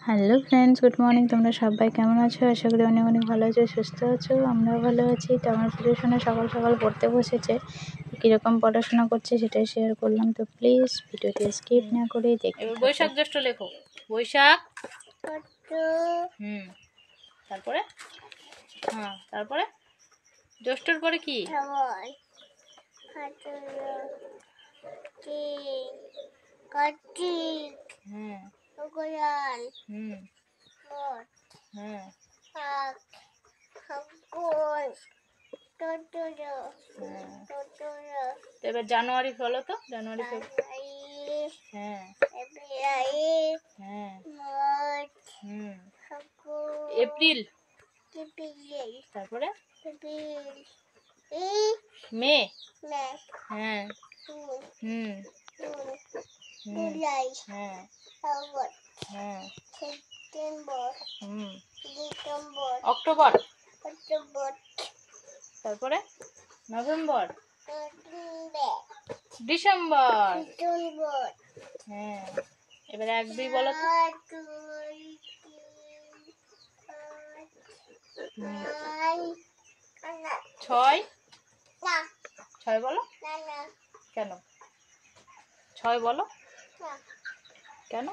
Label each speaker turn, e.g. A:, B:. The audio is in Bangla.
A: Hello friends, good morning. তোমরা সবাই কেমন আছো? আশা করি অনেক অনেক ভালো আছো, সুস্থ আছো। আমরাও ভালো আছি। তো আমার প্রিপারেশনে সকাল সকাল পড়তে বসেছে। কীরকম পড়াশোনা করছে সেটাই শেয়ার করলাম। তো প্লিজ ভিডিওটি স্কিপ না করে দেখতে থাকো।
B: বৈশাখ জ্যৈষ্ঠ লেখো। বৈশাখ, তারপরে তারপরে জ্যৈষ্ঠর পরে কি?
A: কার্তিক,
B: হুম
A: অগ্রহায়ণ,
B: হুম
A: পৌষ,
B: হ্যাঁ
A: মাঘ, ফাল্গুন, চৈত্র,
B: তো এবার জানুয়ারি বলো তো। জানুয়ারি হ্যাঁ
A: ফেব্রুয়ারি,
B: হ্যাঁ
A: মার্চ,
B: হুম
A: এপ্রিল,
B: এপ্রিল, তারপরে
A: এপ্রিল,
B: মে
A: মে,
B: হ্যাঁ
A: জুন,
B: হুম
A: জুলাই,
B: হ্যাঁ
A: আগস্ট,
B: হ্যাঁ
A: সেপ্টেম্বর,
B: হুম
A: ডিসেম্বর,
B: অক্টোবর,
A: অক্টোবর,
B: তারপরে নভেম্বর,
A: ডিসেম্বর,
B: ডিসেম্বর হ্যাঁ। এবার 1 2 বলো তো। 6 6 বলো। কেন 6 বলো? কেন?